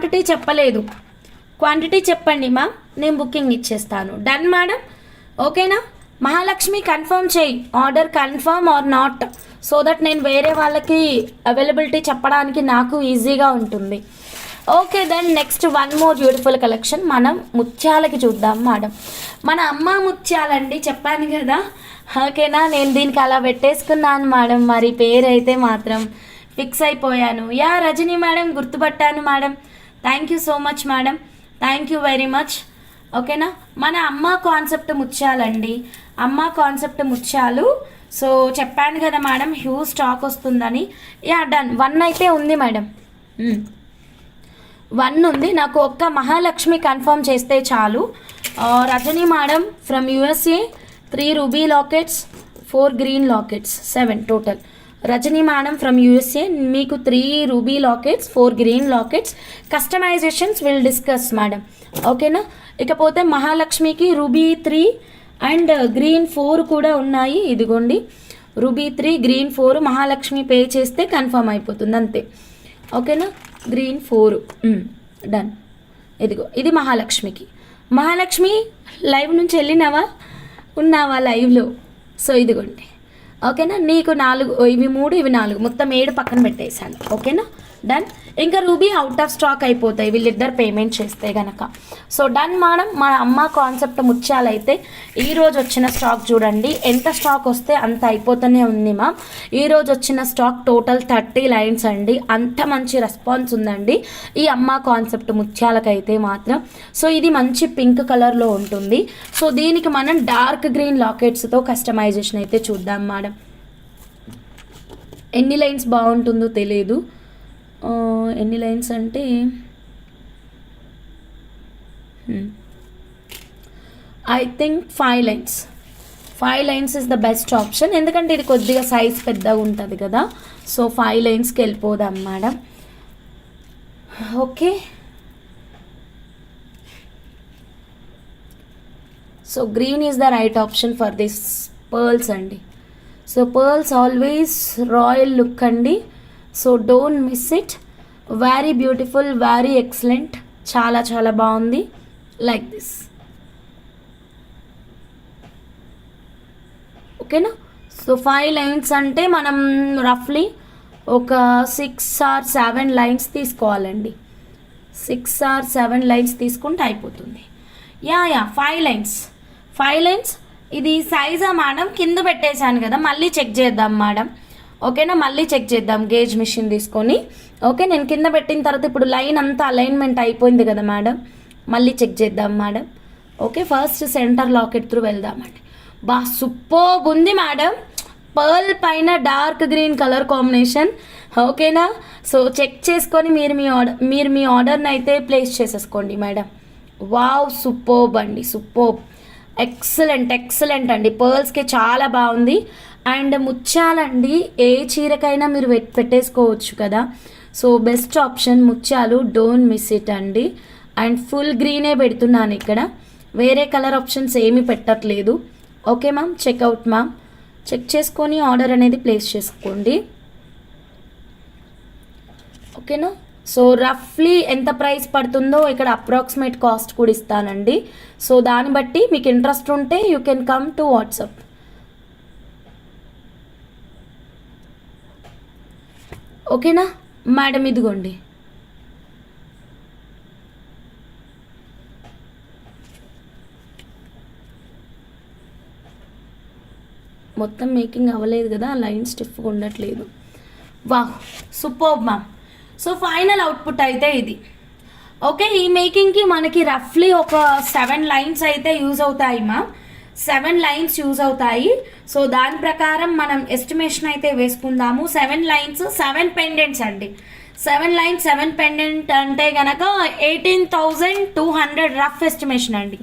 Quantity చెప్పలేదు. Quantity చెప్పండి మా, నేను బుకింగ్ ఇచ్చేస్తాను. డన్ మేడం, ఓకేనా? మహాలక్ష్మి కన్ఫర్మ్ చేయి, order confirm or not, so that నేను వేరే వాళ్ళకి అవైలబిలిటీ చెప్పడానికి నాకు ఈజీగా ఉంటుంది. Okay then next one more beautiful collection మనం ముత్యాలకి చూద్దాం మేడం. మన అమ్మ ముత్యాలండి, చెప్పాను కదా. ఓకేనా, నేను దీనికి అలా పెట్టేసుకున్నాను మేడం, మరి పేరైతే మాత్రం ఫిక్స్ అయిపోయాను. యా రజనీ మేడం, గుర్తుపట్టాను madam. Thank you so much madam, thank you very much. ఓకేనా, మన అమ్మ కాన్సెప్ట్ ముత్యాలండి, అమ్మ కాన్సెప్ట్ ముత్యాలు. సో చెప్పాను కదా మేడం, హ్యూజ్ స్టాక్ వస్తుందని. యా డన్, 1 అయితే ఉంది మేడం, 1 ఉంది. నాకు ఒక్క మహాలక్ష్మి కన్ఫర్మ్ చేస్తే చాలు. Rajani madam from USA 3 ruby lockets, 4 green lockets, 7 total. Rajani madam from USA మీకు 3 ruby lockets, 4 green lockets. Customisations will discuss madam, ఓకేనా? ఇకపోతే మహాలక్ష్మికి రూబీ 3 అండ్ గ్రీన్ 4 కూడా ఉన్నాయి. ఇదిగోండి రూబీ 3 గ్రీన్ 4 మహాలక్ష్మి పే చేస్తే కన్ఫర్మ్ అయిపోతుంది అంతే. ఓకేనా, గ్రీన్ 4 డన్. ఇదిగో ఇది మహాలక్ష్మికి. మహాలక్ష్మి లైవ్ నుంచి వెళ్ళినావా, ఉన్నావా లైవ్లో? సో ఇదిగోండి, ఓకేనా? నీకు 4, ఇవి 3 ఇవి 4, మొత్తం 7 పక్కన పెట్టేశాను. ఓకేనా, డన్. ఇంకా రూబీ అవుట్ ఆఫ్ స్టాక్ అయిపోతాయి వీళ్ళిద్దరు పేమెంట్ చేస్తే కనుక. So done madam. మన అమ్మ కాన్సెప్ట్ ముత్యాలైతే ఈరోజు వచ్చిన స్టాక్ చూడండి, ఎంత స్టాక్ వస్తే అంత అయిపోతూనే ఉంది మా. ఈరోజు వచ్చిన స్టాక్ టోటల్ 30 లైన్స్ అండి. అంత మంచి రెస్పాన్స్ ఉందండి ఈ అమ్మ కాన్సెప్ట్ ముత్యాలకైతే మాత్రం. సో ఇది మంచి పింక్ కలర్లో ఉంటుంది. సో దీనికి మనం డార్క్ గ్రీన్ లాకెట్స్తో కస్టమైజేషన్ అయితే చూద్దాం మేడం. ఎన్ని లైన్స్ బాగుంటుందో తెలియదు. ఎన్ని లైన్స్ అంటే I think 5 lines. 5 lines is the best option, ఎందుకంటే ఇది కొద్దిగా సైజ్ పెద్దగా ఉంటుంది కదా. సో 5 లైన్స్కి వెళ్ళిపోదాం madam. Okay, so green is the right option for this pearls అండి. So pearls always royal look అండి. So don't miss it. Very beautiful, very excellent, చాలా చాలా బాగుంది. లైక్ దిస్, ఓకేనా? సో 5 లైన్స్ అంటే మనం రఫ్లీ ఒక 6 or 7 లైన్స్ తీసుకోవాలండి. 6 or 7 లైన్స్ తీసుకుంటే అయిపోతుంది. Yeah 5 lines. 5 లైన్స్. ఇది సైజా మేడం, కింద పెట్టేశాను కదా, మళ్ళీ చెక్ చేద్దాం మేడం. ఓకేనా, మళ్ళీ చెక్ చేద్దాం గేజ్ మిషన్ తీసుకొని. ఓకే, నేను కింద పెట్టిన తర్వాత ఇప్పుడు లైన్ అంతా అలైన్మెంట్ అయిపోయింది కదా మేడం, మళ్ళీ చెక్ చేద్దాం madam. Okay, first centre locket through వెళ్దామండి. బా సూపర్బ్ ఉంది మేడం, పర్ల్ పైన డార్క్ గ్రీన్ కలర్ కాంబినేషన్. ఓకేనా, సో చెక్ చేసుకొని మీరు మీ ఆర్డర్ని అయితే ప్లేస్ చేసేసుకోండి మేడం. వావ్, సూపర్బ్ అండి, సూపర్బ్, ఎక్సలెంట్ ఎక్సలెంట్ అండి. పర్ల్స్కి చాలా బాగుంది. అండ్ ముత్యాలండి ఏ చీరకైనా మీరు పెట్టేసుకోవచ్చు కదా. సో బెస్ట్ ఆప్షన్ ముత్యాలు, డోంట్ మిస్ ఇట్ అండి. అండ్ ఫుల్ గ్రీనే పెడుతున్నాను ఇక్కడ, వేరే కలర్ ఆప్షన్స్ ఏమీ పెట్టట్లేదు. Okay ma'am, checkout ma'am, check చేసుకొని ఆర్డర్ అనేది ప్లేస్ చేసుకోండి. ఓకేనా, సో రఫ్లీ ఎంత ప్రైస్ పడుతుందో ఇక్కడ అప్రాక్సిమేట్ కాస్ట్ కూడా ఇస్తానండి. సో దాన్ని బట్టి మీకు ఇంట్రెస్ట్ ఉంటే you can come to WhatsApp. ఓకేనా మేడం, ఇదిగోండి మొత్తం మేకింగ్ అవ్వలేదు కదా, లైన్ స్టిఫ్గా ఉండట్లేదు. Wow, superb ma'am. So final output అయితే ఇది. ఓకే, ఈ మేకింగ్కి మనకి రఫ్లీ ఒక 7 లైన్స్ అయితే యూజ్ అవుతాయి మ్యామ్, 7 లైన్స్ యూజ్ అవుతాయి. సో దాని ప్రకారం మనం ఎస్టిమేషన్ అయితే వేసుకుందాము. 7 లైన్స్ 7 పెండెంట్స్ అండి. 7 లైన్స్ 7 పెండెంట్ అంటే కనుక 18,200 రఫ్ ఎస్టిమేషన్ అండి.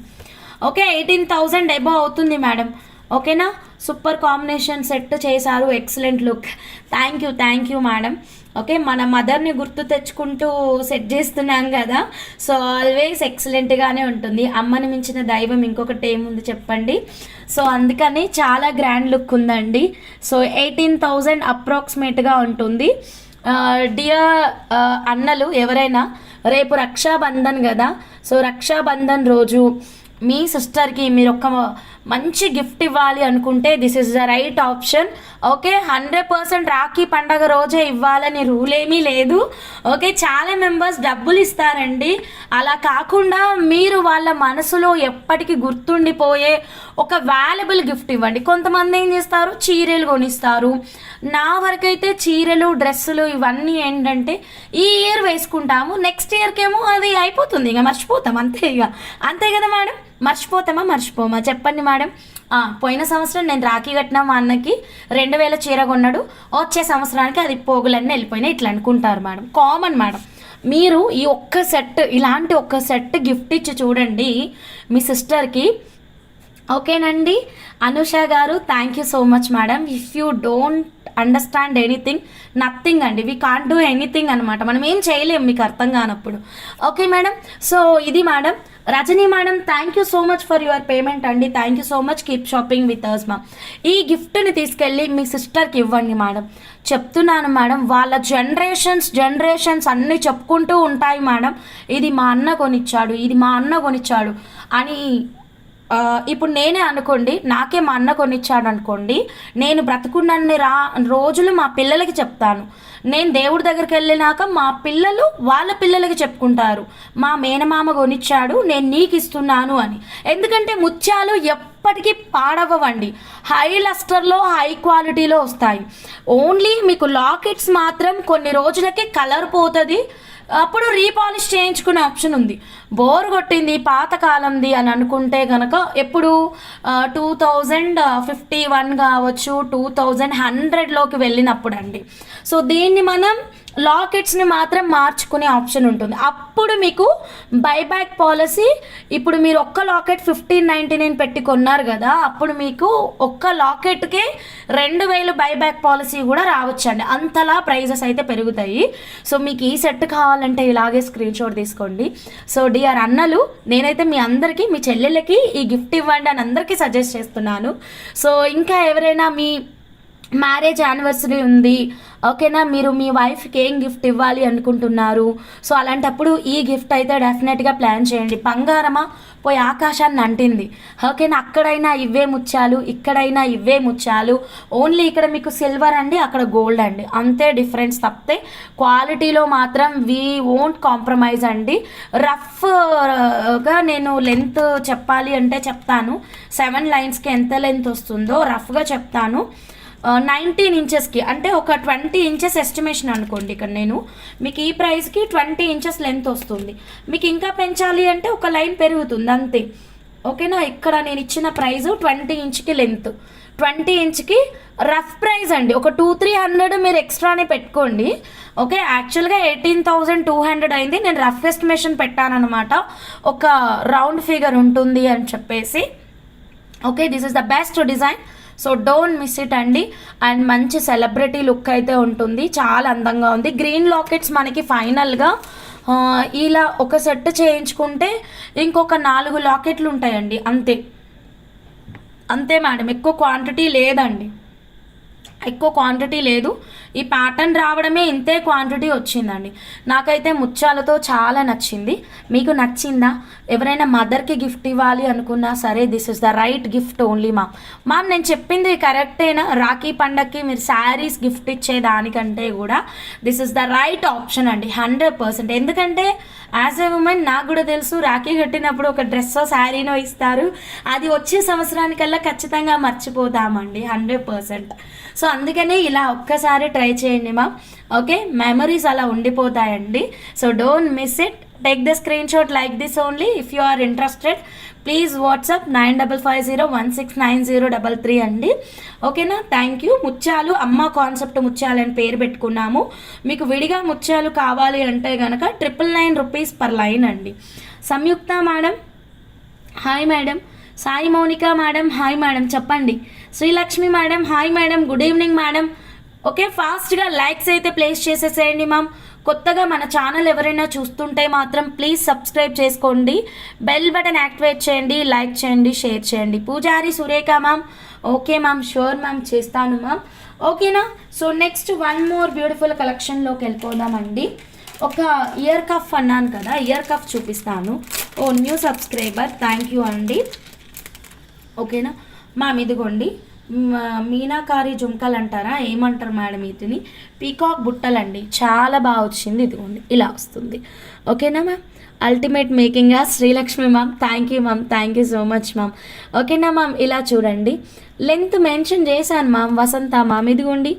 ఓకే, 18,000 అబవ్ అవుతుంది మేడం. ఓకేనా, సూపర్ కాంబినేషన్ సెట్ చేశారు, excellent look. Thank you madam. Okay, మన మదర్ని గుర్తు తెచ్చుకుంటూ సెట్ చేస్తున్నాం కదా, సో ఆల్వేస్ ఎక్సలెంట్గానే ఉంటుంది. అమ్మని మించిన దైవం ఇంకొకటి ఏముంది చెప్పండి. సో అందుకని చాలా గ్రాండ్ లుక్ ఉందండి. సో 18,000 అప్రాక్సిమేట్గా ఉంటుంది. డియర్ అన్నలు ఎవరైనా, రేపు రక్షాబంధన్ కదా, సో రక్షాబంధన్ రోజు మీ సిస్టర్కి మీరు ఒక మంచి గిఫ్ట్ ఇవ్వాలి అనుకుంటే this is the right option. Okay, 100% Rakhi పండగ రోజే ఇవ్వాలని రూల్ ఏమీ లేదు. ఓకే, చాలా మెంబర్స్ డబ్బులు ఇస్తారండి. అలా కాకుండా మీరు వాళ్ళ మనసులో ఎప్పటికీ గుర్తుండిపోయే ఒక వాల్యుబుల్ గిఫ్ట్ ఇవ్వండి. కొంతమంది ఏం చేస్తారు, చీరలు కొనిస్తారు. నా వరకైతే చీరలు, డ్రెస్సులు ఇవన్నీ ఏంటంటే ఈ ఇయర్ వేసుకుంటాము, నెక్స్ట్ ఇయర్కి ఏమో అది అయిపోతుంది, ఇక మర్చిపోతాం అంతే. ఇక అంతే కదా మేడం, మర్చిపోమా చెప్పండి మేడం. పోయిన సంవత్సరం నేను రాఖీ కట్టిన మా అన్నకి 2000 చీర కొన్నాడు, వచ్చే సంవత్సరానికి అది పోగులన్నీ వెళ్ళిపోయినాయి, ఇట్లా అనుకుంటారు మేడం. Common madam. మీరు ఈ ఒక్క సెట్, ఇలాంటి ఒక్క సెట్ గిఫ్ట్ ఇచ్చి చూడండి మీ సిస్టర్కి. ఓకేనండి. అనుష గారు thank you so much madam. If you don't understand anything, nothing అండి, వీ కాంట్ డూ ఎనీథింగ్ అనమాట. మనం ఏం చేయలేము మీకు అర్థం కానప్పుడు. ఓకే మేడం, సో ఇది madam. Rajani madam thank you so much for your payment అండి. Thank you so much, keep shopping with us మా. ఈ గిఫ్ట్ని తీసుకెళ్ళి మీ సిస్టర్కి ఇవ్వండి మేడం. చెప్తున్నాను మేడం, వాళ్ళ జనరేషన్స్ అన్నీ చెప్పుకుంటూ ఉంటాయి మేడం, ఇది మా అన్న కొనిచ్చాడు అని. ఇప్పుడు నేనే అనుకోండి, నాకే మా అన్న కొనిచ్చాడు అనుకోండి, నేను బ్రతుకున్నన్ని రోజులు మా పిల్లలకి చెప్తాను. నేను దేవుడి దగ్గరికి వెళ్ళినాక మా పిల్లలు వాళ్ళ పిల్లలకి చెప్పుకుంటారు, మా మేనమామ కొనిచ్చాడు, నేను నీకు ఇస్తున్నాను అని. ఎందుకంటే ముత్యాలు ఎప్పటికీ పాడవ్వండి, హై లస్టర్లో హై క్వాలిటీలో వస్తాయి. ఓన్లీ మీకు లాకెట్స్ మాత్రం కొన్ని రోజులకే కలర్ పోతుంది, అప్పుడు రీపాలిష్ చేయించుకునే ఆప్షన్ ఉంది. బోర్ కొట్టింది పాతకాలంది అని అనుకుంటే కనుక ఎప్పుడు 2051 కావచ్చు, 2100లోకి వెళ్ళినప్పుడు అండి. సో దీన్ని మనం లాకెట్స్ని మాత్రం మార్చుకునే ఆప్షన్ ఉంటుంది. అప్పుడు మీకు బైబ్యాక్ పాలసీ, ఇప్పుడు మీరు ఒక్క లాకెట్ 1599 పెట్టి కొన్నారు కదా, అప్పుడు మీకు ఒక్క లాకెట్కే 2000 బైబ్యాక్ పాలసీ కూడా రావచ్చండి. అంతలా ప్రైజెస్ అయితే పెరుగుతాయి. సో మీకు ఈ సెట్ కావాలంటే ఇలాగే స్క్రీన్ షాట్ తీసుకోండి. సో డియర్ అన్నలు, నేనైతే మీ అందరికీ, మీ చెల్లెళ్ళకి ఈ గిఫ్ట్ ఇవ్వండి అని అందరికీ సజెస్ట్ చేస్తున్నాను. సో ఇంకా ఎవరైనా మీ మ్యారేజ్ యానివర్సరీ ఉంది, ఓకేనా, మీరు మీ వైఫ్కి ఏం గిఫ్ట్ ఇవ్వాలి అనుకుంటున్నారు, సో అలాంటప్పుడు ఈ గిఫ్ట్ అయితే డెఫినెట్గా ప్లాన్ చేయండి. బంగారమా పోయి ఆకాశాన్ని అంటింది, ఓకేనా, అక్కడైనా ఇవే ముత్యాలు, ఇక్కడైనా ఇవే ముత్యాలు, ఓన్లీ ఇక్కడ మీకు సిల్వర్ అండి, అక్కడ గోల్డ్ అండి, అంతే డిఫరెన్స్ తప్పితే క్వాలిటీలో మాత్రం వీ వోంట్ కాంప్రమైజ్ అండి. రఫ్గా నేను లెంత్ చెప్పాలి అంటే చెప్తాను, 7 లైన్స్కి ఎంత లెంత్ వస్తుందో రఫ్గా చెప్తాను. 19 ఇంచెస్కి అంటే ఒక 20 ఇంచెస్ ఎస్టిమేషన్ అనుకోండి. ఇక్కడ నేను మీకు ఈ ప్రైస్కి 20 ఇంచెస్ లెంత్ వస్తుంది. మీకు ఇంకా పెంచాలి అంటే ఒక లైన్ పెరుగుతుంది అంతే, ఓకేనా. ఇక్కడ నేను ఇచ్చిన ప్రైస్ 20 ఇంచ్కి లెంత్, 20 ఇంచ్కి రఫ్ ప్రైస్ అండి. ఒక 200-300 మీరు ఎక్స్ట్రానే పెట్టుకోండి. ఓకే, యాక్చువల్గా 18,200 అయింది, నేను రఫ్ ఎస్టిమేషన్ పెట్టానమాట, ఒక రౌండ్ ఫిగర్ ఉంటుంది అని చెప్పేసి. Okay, this is the best design, so don't miss it అండి. అండ్ మంచి సెలబ్రిటీ లుక్ అయితే ఉంటుంది, చాలా అందంగా ఉంది. గ్రీన్ లాకెట్స్ మనకి ఫైనల్గా ఇలా ఒక సెట్ చేయించుకుంటే ఇంకొక 4 లాకెట్లు ఉంటాయండి, అంతే మేడం. ఎక్కువ క్వాంటిటీ లేదు. ఈ ప్యాటర్న్ రావడమే ఇంతే క్వాంటిటీ వచ్చిందండి. నాకైతే ముత్యాలతో చాలా నచ్చింది. మీకు నచ్చిందా? ఎవరైనా మదర్కి గిఫ్ట్ ఇవ్వాలి అనుకున్నా సరే this is the right gift only. Ma'am నేను చెప్పింది కరెక్టేనా? రాఖీ పండగకి మీరు శారీస్ గిఫ్ట్ ఇచ్చేదానికంటే కూడా this is the right option అండి, 100%. ఎందుకంటే యాజ్ ఎ ఉమెన్ నాకు కూడా తెలుసు, రాఖీ కట్టినప్పుడు ఒక డ్రెస్సో శారీనో ఇస్తారు, అది వచ్చే సంవత్సరానికల్లా ఖచ్చితంగా మర్చిపోతామండి 100%. సో అందుకనే ఇలా ఒక్కసారి ట్రై చేయండి మా, ఓకే, మెమరీస్ అలా ఉండిపోతాయండి. So don't miss it, take the screen shot like this only. If you are interested please WhatsApp 9550169033 అండి, ఓకేనా. Thank you. ముత్యాలు అమ్మ కాన్సెప్ట్ ముత్యాలు అని పేరు పెట్టుకున్నాము. మీకు విడిగా ముత్యాలు కావాలి అంటే కనుక 999 రూపీస్ పర్ లైన్ అండి. Samyuktha madam hi madam, Sai Mounika madam hi madam, చెప్పండి. Srilakshmi madam hi madam, good evening madam. Okay, ఫాస్ట్గా లైక్స్ అయితే ప్లేస్ చేసేసేయండి మ్యామ్. కొత్తగా మన ఛానల్ ఎవరైనా చూస్తుంటే మాత్రం ప్లీజ్ సబ్స్క్రైబ్ చేసుకోండి, బెల్ బటన్ యాక్టివేట్ చేయండి, లైక్ చేయండి, షేర్ చేయండి. Pujari Surekha ma'am, okay ma'am, sure ma'am, చేస్తాను మ్యామ్. ఓకేనా. So next one more beautiful కలెక్షన్లోకి వెళ్ళిపోదామండి. ఒక ఇయర్ కఫ్ అన్నాను కదా, ఇయర్ కఫ్ చూపిస్తాను. ఓ న్యూ సబ్స్క్రైబర్, థ్యాంక్ యూ అండి. ఓకేనా మ్యామ్, ఇదిగోండి మీనాకారి జుంకలు అంటారా, ఏమంటారు మేడం వీటిని, పీకాక్ బుట్టలండి, చాలా బాగా వచ్చింది. ఇదిగోండి ఇలా వస్తుంది. ఓకేనా ma'am. Ultimate making Srilakshmi ma'am, thank you ma'am, thank you so much ma'am. ఓకేనా మ్యామ్, ఇలా చూడండి, లెంత్ మెన్షన్ చేశాను మ్యామ్, వసంత మ్యామ్. ఇదిగోండి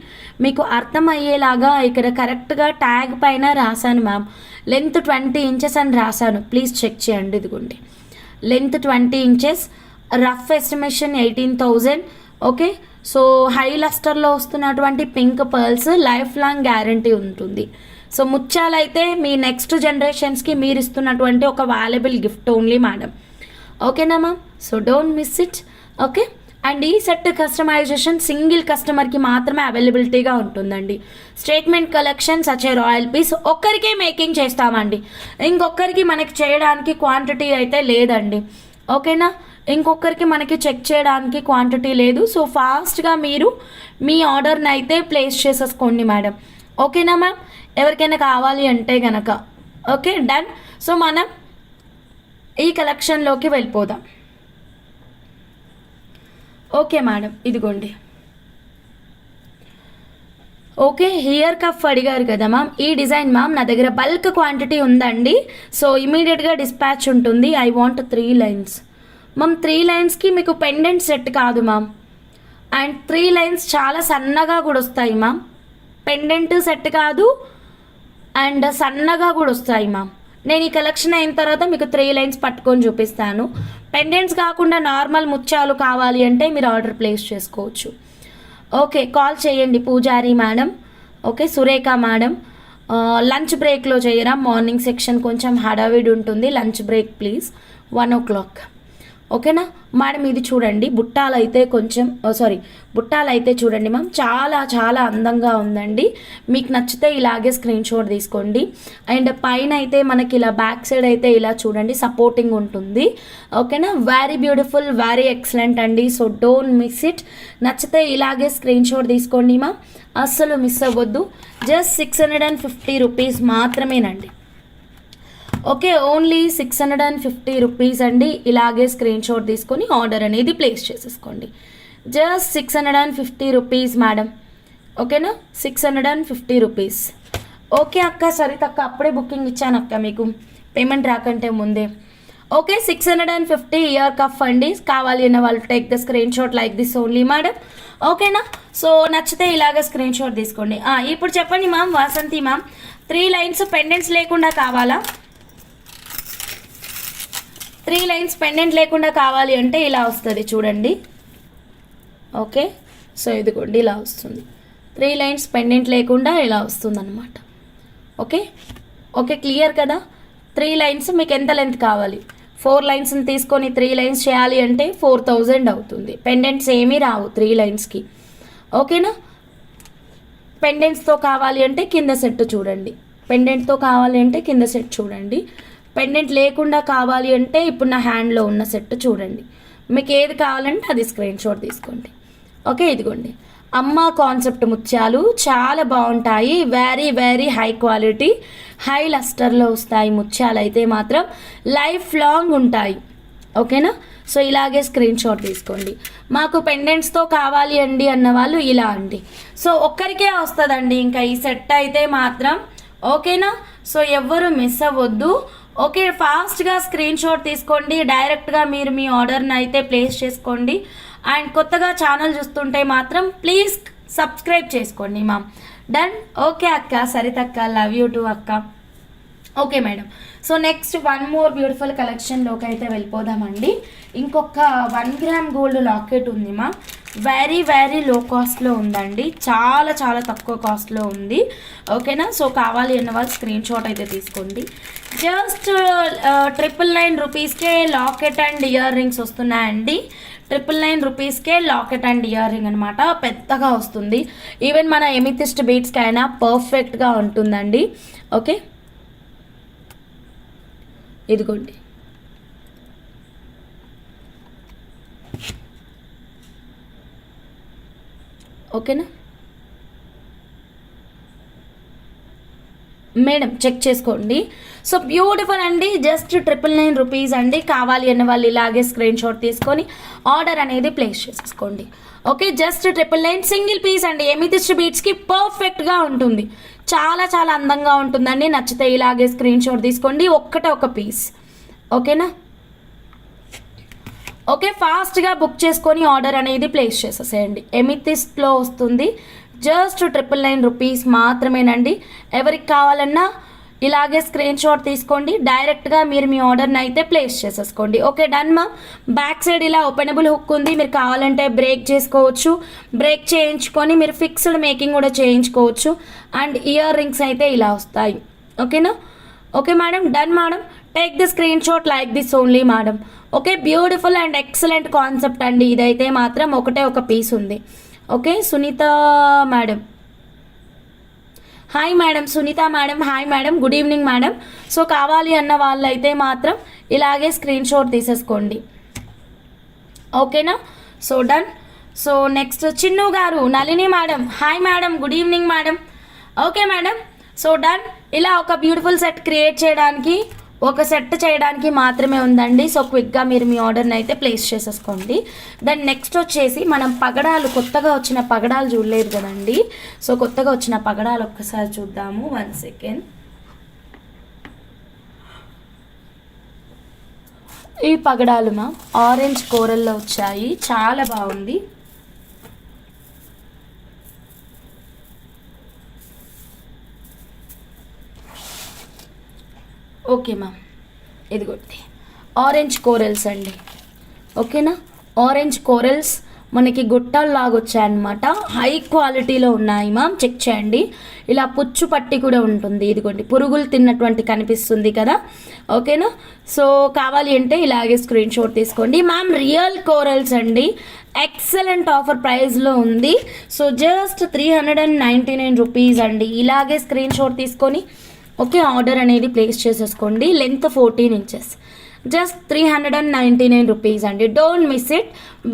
మీకు అర్థమయ్యేలాగా ఇక్కడ కరెక్ట్గా ట్యాగ్ పైన రాశాను మ్యామ్. లెంత్ 20 ఇంచెస్ అని రాశాను, ప్లీజ్ చెక్ చేయండి. ఇదిగోండి length 20 inches, rough estimation 18,000. Okay. So high లస్టర్లో వస్తున్నటువంటి pink pearls, life long guarantee ఉంటుంది. సో ముత్యాలైతే మీ నెక్స్ట్ జనరేషన్స్కి మీరు ఇస్తున్నటువంటి ఒక వాల్యుబుల్ గిఫ్ట్ ఓన్లీ మేడం. ఓకేనా ma'am. So don't miss it. Okay. And ఈ సెట్ కస్టమైజేషన్ సింగిల్ కస్టమర్కి మాత్రమే అవైలబిలిటీగా ఉంటుందండి. Statement collection such a royal piece ఒక్కరికే మేకింగ్ చేస్తామండి, ఇంకొకరికి మనకి చేయడానికి క్వాంటిటీ అయితే లేదండి. ఓకేనా, ఇంకొకరికి మనకి చెక్ చేయడానికి క్వాంటిటీ లేదు. సో ఫాస్ట్గా మీరు మీ ఆర్డర్ని అయితే ప్లేస్ చేసేసుకోండి మేడం. ఓకేనా మ్యామ్, ఎవరికైనా కావాలి అంటే కనుక. Okay done. సో మనం ఈ కలెక్షన్లోకి వెళ్ళిపోదాం. ఓకే మేడం, ఇదిగోండి. ఓకే, హియర్ కఫ్ అడిగారు కదా మ్యామ్, ఈ డిజైన్ మ్యామ్ నా దగ్గర బల్క్ క్వాంటిటీ ఉందండి. సో ఇమీడియట్గా డిస్పాచ్ ఉంటుంది. I want 3 lines ma'am. 3 లైన్స్కి మీకు పెండెంట్ సెట్ కాదు మ్యామ్, అండ్ 3 లైన్స్ చాలా సన్నగా కూడా వస్తాయి మ్యామ్. పెండెంట్ సెట్ కాదు అండ్ సన్నగా కూడా వస్తాయి మ్యామ్. నేను ఈ కలెక్షన్ అయిన తర్వాత మీకు 3 లైన్స్ పట్టుకొని చూపిస్తాను. పెండెంట్స్ కాకుండా నార్మల్ ముత్యాలు కావాలి అంటే మీరు ఆర్డర్ ప్లేస్ చేసుకోవచ్చు. ఓకే, కాల్ చేయండి Pujari madam. Okay, Surekha madam. Lunch బ్రేక్లో చేయరా, మార్నింగ్ సెక్షన్ కొంచెం హడావిడి ఉంటుంది. Lunch break please 1 o'clock. ఓకేనా మేడం. ఇది చూడండి, బుట్టాలు అయితే చూడండి మ్యామ్, చాలా చాలా అందంగా ఉందండి. మీకు నచ్చితే ఇలాగే స్క్రీన్ షాట్ తీసుకోండి. అండ్ పైన అయితే మనకి ఇలా బ్యాక్ సైడ్ అయితే ఇలా చూడండి సపోర్టింగ్ ఉంటుంది. ఓకేనా, వెరీ బ్యూటిఫుల్, వెరీ ఎక్సలెంట్ అండి. So don't miss it. నచ్చితే ఇలాగే స్క్రీన్ షాట్ తీసుకోండి మ్యామ్, అస్సలు మిస్ అవ్వద్దు. జస్ట్ 650 రూపీస్ మాత్రమేనండి. ఓకే, ఓన్లీ 650 రూపీస్ అండి. ఇలాగే స్క్రీన్ షాట్ తీసుకొని ఆర్డర్ అనేది ప్లేస్ చేసేసుకోండి. Just 650 rupees madam. ఓకేనా, 650 రూపీస్. ఓకే అక్క, సరితక్క అప్పుడే బుకింగ్ ఇచ్చాను అక్క మీకు పేమెంట్ రాకంటే ముందే. ఓకే, 650 ఇయర్ కఫ్ అండి. కావాలి అన్న వాళ్ళు take the screen shot like this only madam. ఓకేనా, సో నచ్చితే ఇలాగే స్క్రీన్ షాట్ తీసుకోండి. ఇప్పుడు చెప్పండి ma'am, Vasanthi ma'am, 3 lines pendants లేకుండా కావాలా? 3 లైన్స్ పెండెంట్ లేకుండా కావాలి అంటే ఇలా వస్తుంది చూడండి. ఓకే, సో ఇదిగోండి ఇలా వస్తుంది. 3 లైన్స్ పెండెంట్ లేకుండా ఇలా వస్తుంది అనమాట. ఓకే ఓకే, క్లియర్ కదా. 3 లైన్స్ మీకు ఎంత లెంత్ కావాలి? 4 లైన్స్ని తీసుకొని 3 లైన్స్ చేయాలి అంటే 4000 అవుతుంది. పెండెంట్స్ ఏమీ రావు 3 లైన్స్కి. ఓకేనా, పెండెంట్స్తో కావాలి అంటే కింద సెట్ చూడండి, పెండెంట్తో కావాలి అంటే కింద సెట్ చూడండి, పెండెంట్ లేకుండా కావాలి అంటే ఇప్పుడు నా హ్యాండ్లో ఉన్న సెట్ చూడండి. మీకు ఏది కావాలంటే అది స్క్రీన్ షాట్ తీసుకోండి. ఓకే, ఇదిగోండి అమ్మ కాన్సెప్ట్ ముత్యాలు చాలా బాగుంటాయి. Very very high quality, high లస్టర్లో వస్తాయి ముత్యాలు అయితే మాత్రం లైఫ్ లాంగ్ ఉంటాయి. ఓకేనా, సో ఇలాగే స్క్రీన్ షాట్ తీసుకోండి. మాకు పెండెంట్స్తో కావాలి అండి అన్న వాళ్ళు ఇలా అండి. సో ఒక్కరికే వస్తుందండి ఇంకా ఈ సెట్ అయితే మాత్రం. ఓకేనా, సో ఎవ్వరు మిస్ అవ్వద్దు. ఓకే, ఫాస్ట్గా స్క్రీన్ షాట్ తీసుకోండి, డైరెక్ట్గా మీరు మీ ఆర్డర్ని అయితే ప్లేస్ చేసుకోండి. అండ్ కొత్తగా ఛానల్ చూస్తుంటే మాత్రం ప్లీజ్ సబ్స్క్రైబ్ చేసుకోండి మ్యామ్. డన్. ఓకే అక్క, సరితక్క, లవ్ యూ టు అక్క. Okay madam, so next one more beautiful కలెక్షన్లోకి అయితే వెళ్ళిపోదామండి. ఇంకొక 1 గ్రామ్ గోల్డ్ లాకెట్ ఉంది మా, వెరీ వెరీ లో కాస్ట్లో ఉందండి, చాలా చాలా తక్కువ కాస్ట్లో ఉంది. ఓకేనా, సో కావాలి అన్న వాళ్ళు స్క్రీన్ షాట్ అయితే తీసుకోండి. జస్ట్ 999 రూపీస్కే లాకెట్ అండ్ ఇయర్ రింగ్స్ వస్తున్నాయండి. 999 రూపీస్కే లాకెట్ అండ్ ఇయర్ రింగ్ అనమాట, పెద్దగా వస్తుంది. ఈవెన్ మన ఎమిథిస్ట్ బీట్స్కి అయినా పర్ఫెక్ట్గా ఉంటుందండి. ఓకే, ఇదిగోండి. ఓకేనా, మేడం చెక్ చేసుకోండి. సో బ్యూటిఫుల్ అండి, జస్ట్ 999 రూపీస్ అండి. కావాలి అన్న వాళ్ళు ఇలాగే స్క్రీన్ షాట్ తీసుకొని ఆర్డర్ అనేది ప్లేస్ చేసేసుకోండి. ఓకే, జస్ట్ 999 సింగిల్ పీస్ అండి. ఎమితిస్ట్ బీట్స్కి పర్ఫెక్ట్గా ఉంటుంది, చాలా చాలా అందంగా ఉంటుందండి. నచ్చితే ఇలాగే స్క్రీన్ షాట్ తీసుకోండి, ఒక్కటే ఒక పీస్. ఓకేనా? ఓకే, ఫాస్ట్గా బుక్ చేసుకొని ఆర్డర్ అనేది ప్లేస్ చేసేసేయండి. ఎమితిస్ట్లో వస్తుంది, జస్ట్ 999 రూపీస్ మాత్రమేనండి. ఎవరికి కావాలన్నా ఇలాగే స్క్రీన్ షాట్ తీసుకోండి, డైరెక్ట్గా మీరు మీ ఆర్డర్ని అయితే ప్లేస్ చేసేసుకోండి. ఓకే, డన్ మా. బ్యాక్ సైడ్ ఇలా ఓపెనబుల్ హుక్ ఉంది, మీరు కావాలంటే బ్రేక్ చేసుకోవచ్చు, బ్రేక్ చేయించుకొని మీరు ఫిక్స్డ్ మేకింగ్ కూడా చేయించుకోవచ్చు. అండ్ ఇయర్ రింగ్స్ అయితే ఇలా వస్తాయి. ఓకేనా? Okay madam, done madam. Take the screen shot like this only madam. Okay, beautiful and excellent concept అండి. ఇదైతే మాత్రం ఒకటే ఒక పీస్ ఉంది. Okay, Sunitha madam, hi madam. Sunitha madam, hi madam, good evening madam. So కావాలి అన్న వాళ్ళైతే మాత్రం ఇలాగే స్క్రీన్ షాట్ తీసేసుకోండి. ఓకేనా? So done. So next Chinnu గారు, Nalini madam, hi madam, good evening madam. Okay madam, so done. ఇలా ఒక బ్యూటిఫుల్ సెట్ క్రియేట్ చేయడానికి, ఒక సెట్ చేయడానికి మాత్రమే ఉందండి. సో క్విక్గా మీరు మీ ఆర్డర్ని అయితే ప్లేస్ చేసేసుకోండి. దెన్ నెక్స్ట్ వచ్చేసి మనం పగడాలు, కొత్తగా వచ్చిన పగడాలు చూడలేదు కదండి. సో కొత్తగా వచ్చిన పగడాలు ఒక్కసారి చూద్దాము. 1 సెకండ్. ఈ పగడాలు మా ఆరెంజ్ కోరల్లో వచ్చాయి, చాలా బాగుంది. ఓకే మ్యామ్, ఇదిగోండి ఆరెంజ్ కోరల్స్ అండి. ఓకేనా? ఆరెంజ్ కోరల్స్ మనకి గుట్టల్లాగా వచ్చాయన్నమాట, హై క్వాలిటీలో ఉన్నాయి మ్యామ్, చెక్ చేయండి. ఇలా పుచ్చు పట్టి కూడా ఉంటుంది, ఇదిగోండి పురుగులు తిన్నటువంటి కనిపిస్తుంది కదా. ఓకేనా? సో కావాలి అంటే ఇలాగే స్క్రీన్ షాట్ తీసుకోండి మ్యామ్. రియల్ కోరల్స్ అండి, ఎక్సలెంట్ ఆఫర్ ప్రైస్లో ఉంది. సో జస్ట్ 399 రూపీస్ అండి. ఇలాగే స్క్రీన్ షాట్ తీసుకొని ఓకే ఆర్డర్ అనేది ప్లేస్ చేసేసుకోండి. లెంత్ 14 ఇంచెస్, జస్ట్ 399 రూపీస్ అండి. Don't miss it.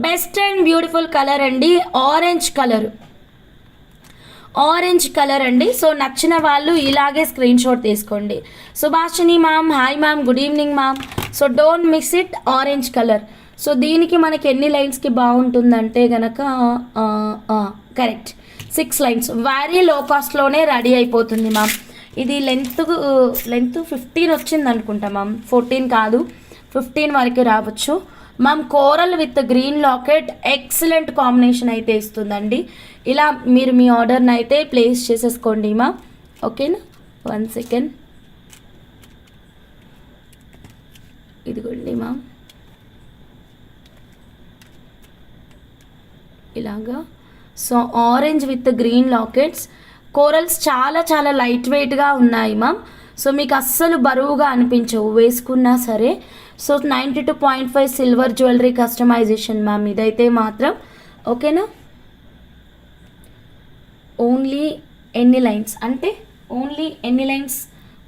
Best and beautiful colour అండి, ఆరెంజ్ కలర్, ఆరెంజ్ కలర్ అండి. సో నచ్చిన వాళ్ళు ఇలాగే స్క్రీన్ షాట్ తీసుకోండి. Subhashini ma'am, hi ma'am, good evening ma'am. So don't miss it, orange colour. So దీనికి మనకి ఎన్ని లైన్స్కి బాగుంటుందంటే కనుక correct 6 lines, very low కాస్ట్లోనే ready అయిపోతుంది మ్యామ్. ఇది లెంత్ 15 వచ్చింది అనుకుంటా మ్యామ్, 14 కాదు 15 వరకు రావచ్చు ma'am. Coral with green locket excellent combination అయితే ఇస్తుందండి. ఇలా మీరు మీ ఆర్డర్ని అయితే ప్లేస్ చేసేసుకోండి మ్యామ్. ఓకేనా? 1 సెకండ్. ఇదిగోండి మ్యామ్, ఇలాగా. So orange with green lockets, corals చాలా చాలా లైట్ వెయిట్గా ఉన్నాయి మ్యామ్. సో మీకు అస్సలు బరువుగా అనిపించవు వేసుకున్నా సరే. So 92.5 silver jewellery customisation ma'am ఇదైతే మాత్రం. ఓకేనా? ఓన్లీ ఎన్ని లైన్స్ అంటే ఓన్లీ ఎన్ని లైన్స్,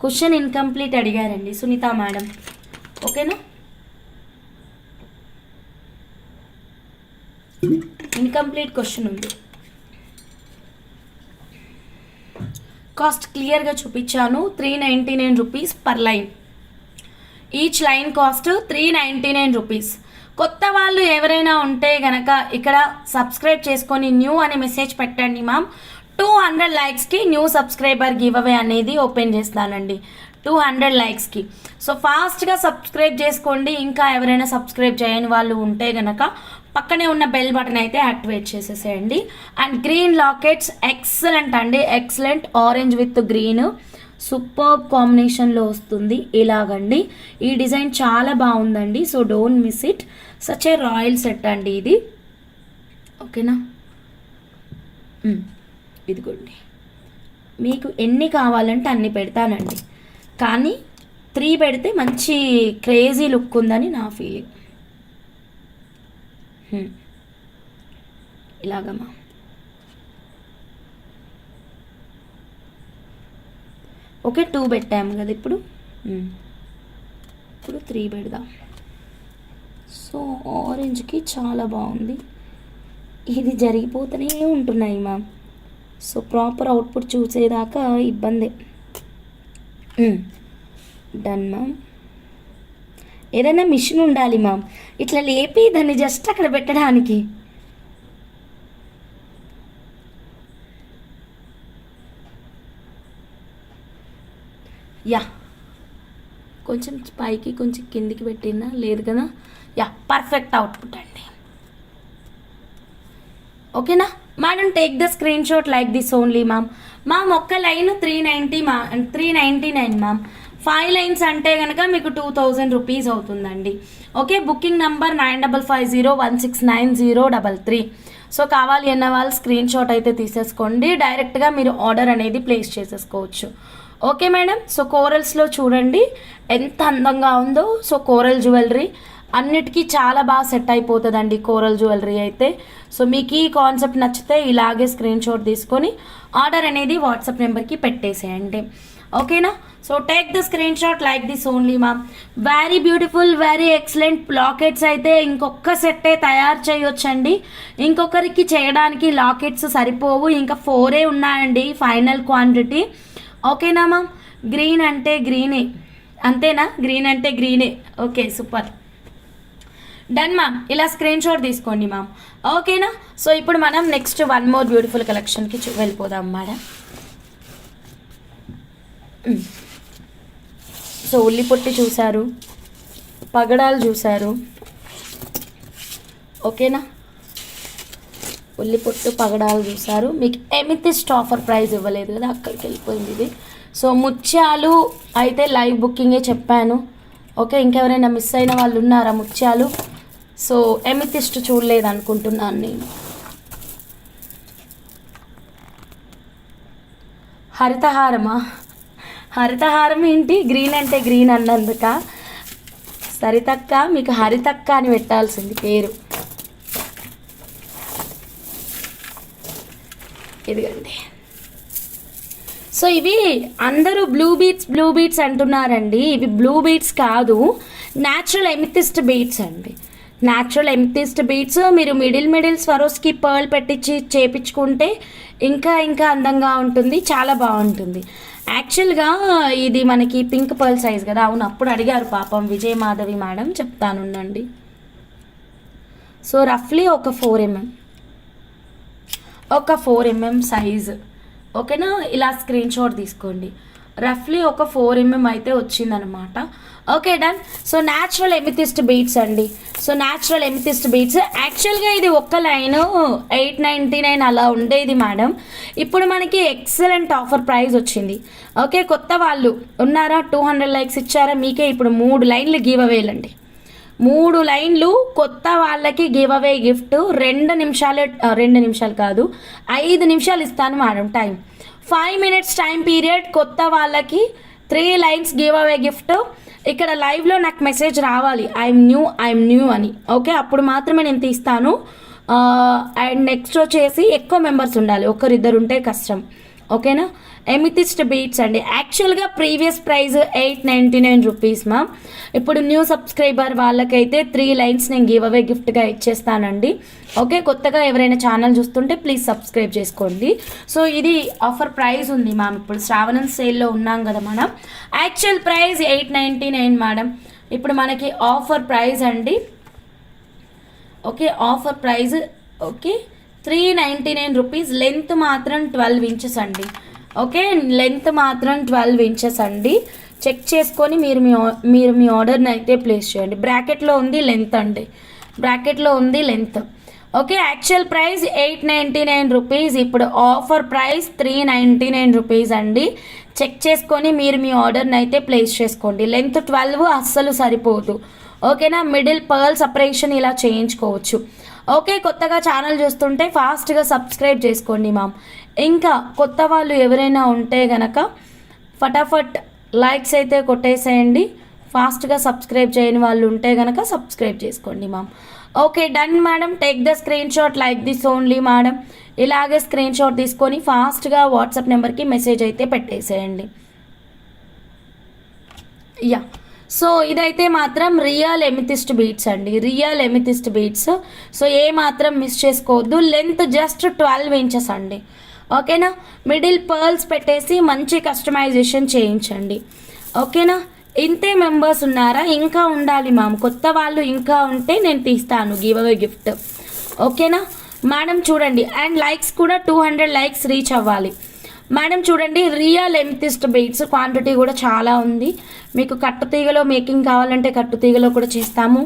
క్వశ్చన్ ఇన్కంప్లీట్ అడిగారండి సునీత మేడం. ఓకేనా? ఇన్కంప్లీట్ క్వశ్చన్ ఉంది. కాస్ట్ క్లియర్గా చూపించాను, 399 rupees per line. Each line cost 399 rupees. కొత్త వాళ్ళు ఎవరైనా ఉంటే కనుక ఇక్కడ సబ్స్క్రైబ్ చేసుకొని న్యూ అని మెసేజ్ పెట్టండి మ్యామ్. 200 లైక్స్కి న్యూ సబ్స్క్రైబర్ గివ్ అవే అనేది ఓపెన్ చేస్తానండి, 200 లైక్స్కి. సో ఫాస్ట్గా సబ్స్క్రైబ్ చేసుకోండి. ఇంకా ఎవరైనా సబ్స్క్రైబ్ చేయని వాళ్ళు ఉంటే కనుక పక్కనే ఉన్న బెల్ బటన్ అయితే యాక్టివేట్ చేసేసేయండి. అండ్ గ్రీన్ లాకెట్స్ ఎక్సలెంట్ అండి, excellent. Orange with green super కాంబినేషన్లో వస్తుంది ఇలాగండి. ఈ డిజైన్ చాలా బాగుందండి. So don't miss it, such a royal set అండి ఇది. ఓకేనా? ఇదిగోండి, మీకు ఎన్ని కావాలంటే అన్ని పెడతానండి, కానీ 3 పెడితే మంచి క్రేజీ లుక్ ఉందని నా ఫీలింగ్. ఇలాగమ్మా. ఓకే 2 పెట్టాము కదా ఇప్పుడు. ఇప్పుడు 3 పెడదాం. సో ఆరెంజ్కి చాలా బాగుంది. ఇది జరిగిపోతూనే ఉంటున్నాయి మ్యామ్. సో ప్రాపర్ అవుట్పుట్ చూసేదాకా ఇబ్బంది. Done ma'am. ఏదైనా మిషన్ ఉండాలి మ్యామ్, ఇట్లా లేపి దాన్ని జస్ట్ అక్కడ పెట్టడానికి. యా, కొంచెం పైకి కొంచెం కిందికి పెట్టినా లేదు కదా. యా, పర్ఫెక్ట్ అవుట్పుట్ అండి. ఓకేనా madam, take the screen shot like this only ma'am. Ma'am ఒక్క లైన్ 390 399 మ్యామ్. 5 లైన్స్ అంటే కనుక మీకు 2000 రూపీస్ అవుతుందండి. Okay, booking number 9550169033. సో కావాలి అన్న వాళ్ళు స్క్రీన్ షాట్ అయితే తీసేసుకోండి, డైరెక్ట్గా మీరు ఆర్డర్ అనేది ప్లేస్ చేసేసుకోవచ్చు. ఓకే మేడం, సో కోరల్స్లో చూడండి ఎంత అందంగా ఉందో. సో కోరల్ జ్యువెలరీ అన్నిటికీ చాలా బాగా సెట్ అయిపోతుందండి కోరల్ జ్యువెలరీ అయితే. సో మీకు ఈ కాన్సెప్ట్ నచ్చితే ఇలాగే స్క్రీన్ షాట్ తీసుకొని ఆర్డర్ అనేది వాట్సాప్ నెంబర్కి పెట్టేసేయండి. ఓకేనా, so take the screen shot like this only ma'am. Very beautiful, very excellent lockets అయితే ఇంకొక సెట్టే తయారు చేయొచ్చండి. ఇంకొకరికి చేయడానికి లాకెట్స్ సరిపోవు, ఇంకా 4 ఉన్నాయండి ఫైనల్ క్వాంటిటీ. ఓకేనా మ్యామ్, గ్రీన్ అంటే గ్రీనే, అంతేనా? గ్రీన్ అంటే గ్రీనే. Okay, super, done ma'am. ఇలా స్క్రీన్ షాట్ తీసుకోండి మ్యామ్. ఓకేనా, సో ఇప్పుడు మనం నెక్స్ట్ వన్ మోర్ బ్యూటిఫుల్ కలెక్షన్కి వెళ్ళిపోదాం మేడం. సో ఉల్లి పొట్టి చూసారు, పగడాలు చూసారు. ఓకేనా, ఉల్లి పొట్టు పగడాలు చూసారు. మీకు ఎమితిస్ట్ ఆఫర్ ప్రైస్ ఇవ్వలేదు కదా, అక్కడికి వెళ్ళిపోయింది ఇది. సో ముత్యాలు అయితే లైవ్ బుకింగే చెప్పాను. ఓకే, ఇంకెవరైనా మిస్ అయిన వాళ్ళు ఉన్నారా ముత్యాలు? సో ఎమితిస్ట్ చూడలేదు అనుకుంటున్నాను నేను. హరితహారమా? హరితహారం ఏంటి? గ్రీన్ అంటే గ్రీన్ అన్నందుక సరితక్క, మీకు హరితక్క అని పెట్టాల్సింది పేరు. ఇదిగండి. సో ఇవి అందరూ బ్లూ బీట్స్ అంటున్నారండి. ఇవి బ్లూ బీట్స్ కాదు, న్యాచురల్ ఎమితిస్ట్ బీట్స్ అండి. న్యాచురల్ ఎమితిస్ట్ బీట్స్ మీరు మిడిల్ స్వరోస్కి పర్ల్ పెట్టించి చేపించుకుంటే ఇంకా అందంగా ఉంటుంది, చాలా బాగుంటుంది. యాక్చువల్గా ఇది మనకి పింక్ పర్ల్ సైజ్ కదా. అవును, అప్పుడు అడిగారు పాపం విజయమాధవి మేడం, చెప్తానుండండి. సో రఫ్లీ ఒక 4 mm సైజ్. ఓకేనా, ఇలా స్క్రీన్ షాట్ తీసుకోండి. రఫ్లీ ఒక 4 mm అయితే వచ్చిందనమాట. Okay, done. So natural amethyst beads అండి. సో న్యాచురల్ ఎమితిస్ట్ బీట్స్ యాక్చువల్గా ఇది ఒక్క లైన్ 899 అలా ఉండేది మేడం. ఇప్పుడు మనకి ఎక్సలెంట్ ఆఫర్ ప్రైస్ వచ్చింది. ఓకే, కొత్త వాళ్ళు ఉన్నారా? 200 లైక్స్ ఇచ్చారా? మీకే ఇప్పుడు 3 లైన్లు గివ్ అవేలండి. 3 లైన్లు కొత్త వాళ్ళకి గివ్ అవే గిఫ్ట్. 2 నిమిషాలు కాదు, 5 నిమిషాలు ఇస్తాను madam time. 5 minutes time period. కొత్త వాళ్ళకి 3 లైన్స్ గివ్ అవే గిఫ్ట్. ఇక్కడ లైవ్లో నాకు మెసేజ్ రావాలి, ఐఎమ్ న్యూ అని. ఓకే, అప్పుడు మాత్రమే నేను తీస్తాను. అండ్ నెక్స్ట్ వచ్చేసి ఎక్కువ మెంబర్స్ ఉండాలి, 1-2 ఉంటే కష్టం. ఓకేనా, ఎమితిస్ట్ బీట్స్ అండి. యాక్చువల్గా ప్రీవియస్ ప్రైస్ 899 రూపీస్ మ్యామ్. ఇప్పుడు న్యూ సబ్స్క్రైబర్ వాళ్ళకైతే 3 లైన్స్ నేను గివ్ అవే గిఫ్ట్గా ఇచ్చేస్తానండి. ఓకే, కొత్తగా ఎవరైనా ఛానల్ చూస్తుంటే ప్లీజ్ సబ్స్క్రైబ్ చేసుకోండి. సో ఇది ఆఫర్ ప్రైస్ ఉంది మ్యామ్. ఇప్పుడు శ్రావణం సేల్లో ఉన్నాం కదా మనం. Actual price 899 madam. ఇప్పుడు మనకి ఆఫర్ ప్రైస్ అండి. Okay, offer price okay 399 rupees. Length మాత్రం 12 ఇంచెస్ అండి. ఓకే, లెంత్ మాత్రం 12 ఇంచెస్ అండి. చెక్ చేసుకొని మీరు మీ ఆర్డర్ని అయితే ప్లేస్ చేయండి. బ్రాకెట్లో ఉంది లెంత్ అండి, బ్రాకెట్లో ఉంది length. Okay, actual price 899 rupees. ఇప్పుడు ఆఫర్ ప్రైస్ 399 రూపీస్ అండి. చెక్ చేసుకొని మీరు మీ ఆర్డర్ని అయితే ప్లేస్ చేసుకోండి. లెంత్ 12 అస్సలు సరిపోదు. ఓకేనా, మిడిల్ పర్ల్ సపరేషన్ ఇలా చేయించుకోవచ్చు. ఓకే, కొత్తగా ఛానల్ చూస్తుంటే ఫాస్ట్గా సబ్స్క్రైబ్ చేసుకోండి మ్యామ్. ఇంకా కొత్త వాళ్ళు ఎవరైనా ఉంటే గనక ఫటాఫట్ లైక్స్ అయితే కొట్టేసేయండి. ఫాస్ట్గా సబ్స్క్రైబ్ చేయని వాళ్ళు ఉంటే గనక సబ్స్క్రైబ్ చేసుకోండి ma'am. Okay, done madam. Take the screen shot like this only madam. ఇలాగే స్క్రీన్ షాట్ తీసుకొని ఫాస్ట్గా వాట్సాప్ నెంబర్కి మెసేజ్ అయితే పెట్టేసేయండి. యా, సో ఇదైతే మాత్రం రియల్ ఎమితిస్ట్ బీట్స్ అండి, రియల్ ఎమితిస్ట్ బీట్స్. సో ఏ మాత్రం మిస్ చేసుకోవద్దు. లెంత్ జస్ట్ 12 ఇంచెస్ అండి. ఓకేనా, మిడిల్ పర్ల్స్ పెట్టేసి మంచి కస్టమైజేషన్ చేయించండి. ఓకేనా? ఇంతే మెంబర్స్ ఉన్నారా? ఇంకా ఉండాలి మ్యామ్, కొత్త వాళ్ళు ఇంకా ఉంటే నేను తీస్తాను గివ్ అవే గిఫ్ట్. ఓకేనా మేడం? చూడండి, అండ్ లైక్స్ కూడా 200 లైక్స్ రీచ్ అవ్వాలి. మేడం చూడండి, రియల్ ఎమితిస్ట్ బీడ్స్ క్వాంటిటీ కూడా చాలా ఉంది. మీకు కట్టుతీగలో మేకింగ్ కావాలంటే కట్టుతీగలో కూడా చేస్తాము.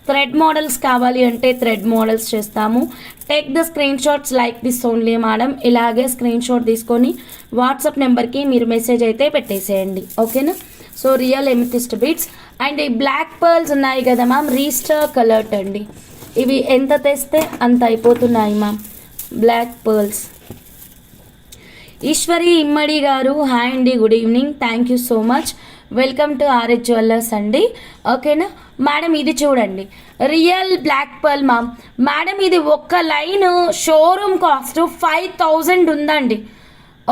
థ్రెడ్ మోడల్స్ కావాలి అంటే థ్రెడ్ మోడల్స్ చేస్తాము. Take the screen shots like this only madam. ఇలాగే స్క్రీన్ షాట్ తీసుకొని వాట్సాప్ నెంబర్కి మీరు మెసేజ్ అయితే పెట్టేసేయండి. ఓకేనా? So real amethyst beads. And ఈ బ్లాక్ పర్ల్స్ ఉన్నాయి కదా మ్యామ్, రీస్టర్ కలర్ట్ అండి. ఇవి ఎంత తెస్తే అంత అయిపోతున్నాయి ma'am, black pearls. Eswari Immadi గారు, హాయ్ అండి, good evening, thank you so much, welcome to RH jewellers అండి. ఓకేనా మేడం? ఇది చూడండి, real black pearl ma'am. Madam ఇది ఒక్క లైన్ షోరూమ్ కాస్ట్ 5000 ఉందండి.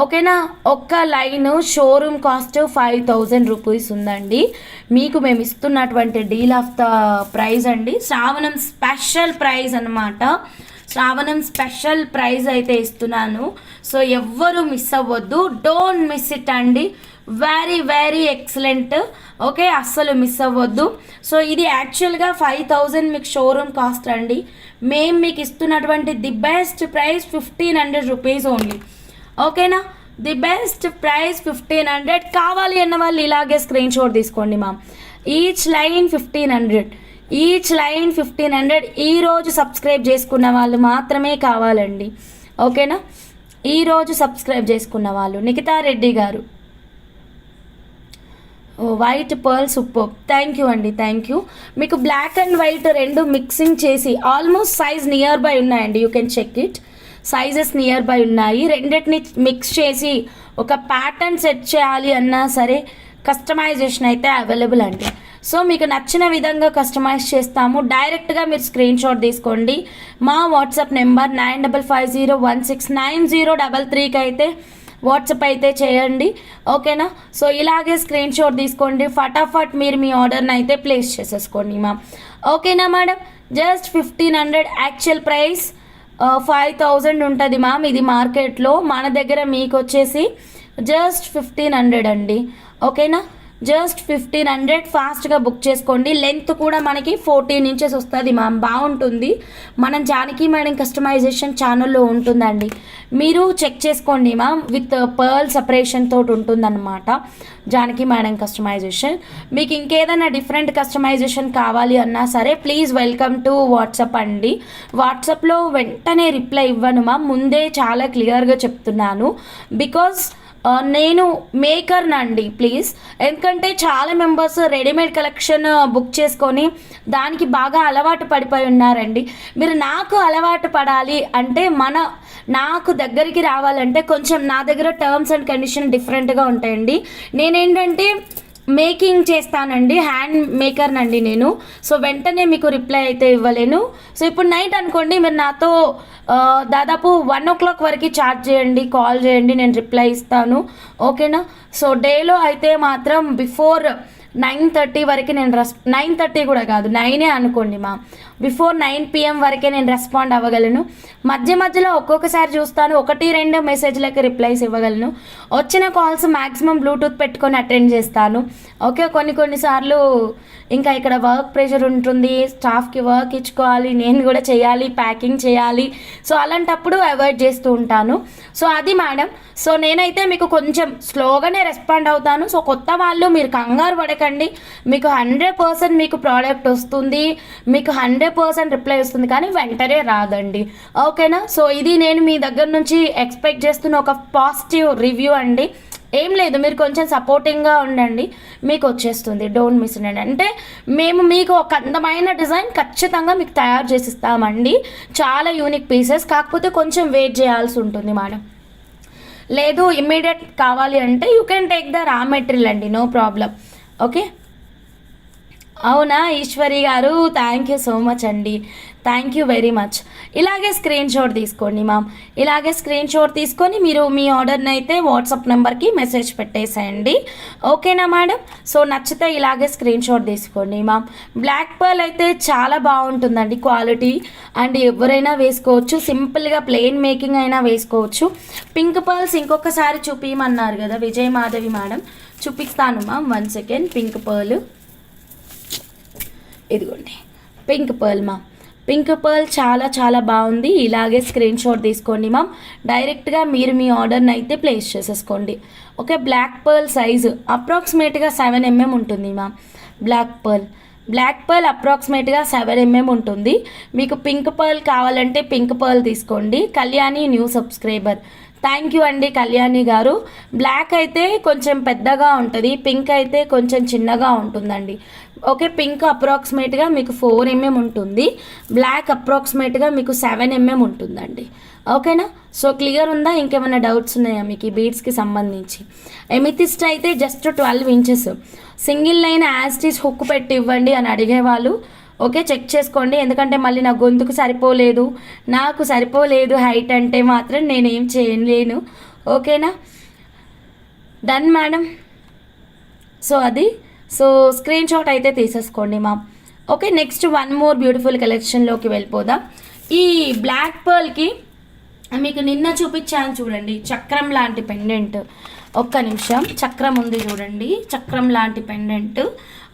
ఓకేనా? ఒక్క లైన్ షోరూమ్ కాస్ట్ 5000 రూపీస్ ఉందండి. మీకు మేము ఇస్తున్నటువంటి డీల్ ఆఫ్ ద ప్రైజ్ అండి, శ్రావణం స్పెషల్ ప్రైజ్ అనమాట. శ్రావణం స్పెషల్ ప్రైజ్ అయితే ఇస్తున్నాను. సో ఎవ్వరు మిస్ అవ్వద్దు, డోంట్ మిస్ ఇట్ అండి. Very very excellent. ఓకే, అస్సలు మిస్ అవ్వద్దు. సో ఇది యాక్చువల్గా 5000 మీకు షోరూమ్ కాస్ట్ అండి. మేము మీకు ఇస్తున్నటువంటి the best price 1500 rupees only. ఓకేనా? The best price 1500. కావాలి అన్న వాళ్ళు ఇలాగే స్క్రీన్ షాట్ తీసుకోండి ma'am. Each line 1500, each line 1500. ఈరోజు సబ్స్క్రైబ్ చేసుకున్న వాళ్ళు మాత్రమే కావాలండి. ఓకేనా? ఈరోజు సబ్స్క్రైబ్ చేసుకున్న వాళ్ళు. నిఖితా రెడ్డి గారు, white pearl super, thank you అండి, థ్యాంక్ యూ. మీకు బ్లాక్ అండ్ వైట్ రెండు మిక్సింగ్ చేసి ఆల్మోస్ట్ సైజ్ నియర్ బై ఉన్నాయండి, you can check it. Sizes near by ఉన్నాయి. రెండింటిని మిక్స్ చేసి ఒక ప్యాటర్న్ సెట్ చేయాలి అన్నా సరే కస్టమైజేషన్ అయితే అవైలబుల్ అండి. సో మీకు నచ్చిన విధంగా కస్టమైజ్ చేస్తాము. డైరెక్ట్గా మీరు స్క్రీన్ షాట్ తీసుకోండి. మా వాట్సాప్ నెంబర్ 9550169033కి అయితే వాట్సాప్ అయితే చేయండి. ఓకేనా? సో ఇలాగే స్క్రీన్ షాట్ తీసుకోండి, ఫటాఫట్ మీరు మీ ఆర్డర్ని అయితే ప్లేస్ చేసేసుకోండి మ్యామ్. ఓకేనా మేడం? జస్ట్ 1500, యాక్చువల్ ప్రైస్ 5000 ఉంటుంది మ్యామ్. ఇది మార్కెట్లో, మన దగ్గర మీకు వచ్చేసి జస్ట్ 1500 అండి. ఓకేనా? జస్ట్ 1500. ఫాస్ట్గా బుక్ చేసుకోండి. లెంత్ కూడా మనకి 14 ఇంచెస్ వస్తుంది మ్యామ్, బాగుంటుంది. మనం జానకి మేడం కస్టమైజేషన్ ఛానల్లో ఉంటుందండి, మీరు చెక్ చేసుకోండి మ్యామ్. విత్ పర్ల్ సపరేషన్ తోటి ఉంటుందన్నమాట జానకి మేడం కస్టమైజేషన్. మీకు ఇంకేదైనా డిఫరెంట్ కస్టమైజేషన్ కావాలి అన్నా సరే ప్లీజ్ వెల్కమ్ టు వాట్సాప్ అండి. వాట్సాప్లో వెంటనే రిప్లై ఇవ్వను మ్యామ్, ముందే చాలా క్లియర్గా చెప్తున్నాను. బికాజ్ నేను మేకర్నండి ప్లీజ్. ఎందుకంటే చాలా మెంబర్స్ రెడీమేడ్ కలెక్షన్ బుక్ చేసుకొని దానికి బాగా అలవాటు పడిపోయి ఉన్నారండి. మీరు నాకు అలవాటు పడాలి అంటే నాకు దగ్గరికి రావాలంటే కొంచెం నా దగ్గర టర్మ్స్ అండ్ కండిషన్ డిఫరెంట్గా ఉంటాయండి. నేనేంటంటే మేకింగ్ చేస్తానండి, హ్యాండ్ మేకర్నండి నేను. సో వెంటనే మీకు రిప్లై అయితే ఇవ్వలేను. సో ఇప్పుడు నైట్ అనుకోండి, మీరు నాతో దాదాపు 1 o'clock వరకు చాట్ చేయండి, కాల్ చేయండి, నేను రిప్లై ఇస్తాను. ఓకేనా? సో డేలో అయితే మాత్రం బిఫోర్ 9:30 వరకు నేను 9:30 కూడా కాదు, 9 అనుకోండి మా, బిఫోర్ 9 PM వరకే నేను రెస్పాండ్ అవ్వగలను. మధ్య మధ్యలో ఒక్కొక్కసారి చూస్తాను, 1-2 మెసేజ్లకి రిప్లైస్ ఇవ్వగలను. వచ్చిన కాల్స్ మ్యాక్సిమం బ్లూటూత్ పెట్టుకొని అటెండ్ చేస్తాను. ఓకే, కొన్నిసార్లు ఇంకా ఇక్కడ వర్క్ ప్రెషర్ ఉంటుంది, స్టాఫ్కి వర్క్ ఇచ్చుకోవాలి, నేను కూడా చేయాలి, ప్యాకింగ్ చేయాలి. సో అలాంటప్పుడు అవాయిడ్ చేస్తూ ఉంటాను. సో అది మేడం. సో నేనైతే మీకు కొంచెం స్లోగానే రెస్పాండ్ అవుతాను. సో కొత్త వాళ్ళు మీరు కంగారు పడకండి, మీకు 100% మీకు ప్రోడక్ట్ వస్తుంది, మీకు 100% రిప్లై వస్తుంది, కానీ వెంటనే రాదండి. ఓకేనా? సో ఇది నేను మీ దగ్గర నుంచి ఎక్స్పెక్ట్ చేస్తున్న ఒక పాజిటివ్ రివ్యూ అండి. ఏం లేదు, మీరు కొంచెం సపోర్టింగ్గా ఉండండి, మీకు వచ్చేస్తుంది. Don't miss it. అంటే మేము మీకు ఒక అందమైన డిజైన్ ఖచ్చితంగా మీకు తయారు చేసి ఇస్తామండి, చాలా యూనిక్ పీసెస్. కాకపోతే కొంచెం వెయిట్ చేయాల్సి ఉంటుంది మేడం. లేదు ఇమ్మీడియట్ కావాలి అంటే you can take the raw material అండి, నో ప్రాబ్లం. ఓకే, అవునా ఈశ్వరి గారు, థ్యాంక్ యూ సో మచ్ అండి, థ్యాంక్ యూ వెరీ మచ్. ఇలాగే స్క్రీన్ షాట్ తీసుకోండి మ్యామ్, ఇలాగే స్క్రీన్ షాట్ తీసుకొని మీరు మీ ఆర్డర్ని అయితే వాట్సాప్ నెంబర్కి మెసేజ్ పెట్టేసేయండి. ఓకేనా మేడం? సో నచ్చితే ఇలాగే స్క్రీన్ షాట్ తీసుకోండి మ్యామ్. బ్లాక్ పర్ల్ అయితే చాలా బాగుంటుందండి క్వాలిటీ, అండ్ ఎవరైనా వేసుకోవచ్చు, సింపుల్గా ప్లెయిన్ మేకింగ్ అయినా వేసుకోవచ్చు. పింక్ పర్ల్స్ ఇంకొకసారి చూపించమన్నారు కదా విజయ్ మాధవి మేడం, చూపిస్తాను మ్యామ్, 1 సెకండ్. పింక్ పర్ల్, ఇదిగోండి pink pearl ma'am. Pink pearl చాలా చాలా బాగుంది. ఇలాగే స్క్రీన్ షాట్ తీసుకోండి మ్యామ్. డైరెక్ట్గా మీరు మీ ఆర్డర్ని అయితే ప్లేస్ చేసేసుకోండి. ఓకే, బ్లాక్ పర్ల్ సైజు అప్రాక్సిమేట్గా 7 mm ఉంటుంది మ్యామ్. బ్లాక్ పర్ల్ అప్రాక్సిమేట్గా 7 mm ఉంటుంది. మీకు పింక్ పర్ల్ కావాలంటే పింక్ పర్ల్ తీసుకోండి. Kalyani new subscriber, thank you అండి కళ్యాణి గారు. బ్లాక్ అయితే కొంచెం పెద్దగా ఉంటుంది, పింక్ అయితే కొంచెం చిన్నగా ఉంటుందండి. ఓకే, పింక్ అప్రాక్సిమేట్గా మీకు 4 mm ఉంటుంది, బ్లాక్ అప్రాక్సిమేట్గా మీకు 7 mm ఉంటుందండి. ఓకేనా? సో క్లియర్ ఉందా? ఇంకేమైనా డౌట్స్ ఉన్నాయా మీకు ఈ బీడ్స్కి సంబంధించి? ఎమితిస్ట్ అయితే just 12 inches, single line as it is hook పెట్టి ఇవ్వండి అని అడిగేవాళ్ళు. ఓకే, చెక్ చేసుకోండి, ఎందుకంటే మళ్ళీ నా గొంతుకు సరిపోలేదు, నాకు సరిపోలేదు హైట్ అంటే మాత్రం నేనేం చేయలేను. ఓకేనా? Done madam. సో అది, సో స్క్రీన్ షాట్ అయితే తీసేసుకోండి ma'am. Okay, next 1 more beautiful కలెక్షన్లోకి వెళ్ళిపోదాం. ఈ బ్లాక్ పర్ల్కి మీకు నిన్న చూపించాను చూడండి, చక్రం లాంటి పెండెంట్. ఒక్క నిమిషం, చక్రం ఉంది చూడండి, చక్రం లాంటి పెండెంట్.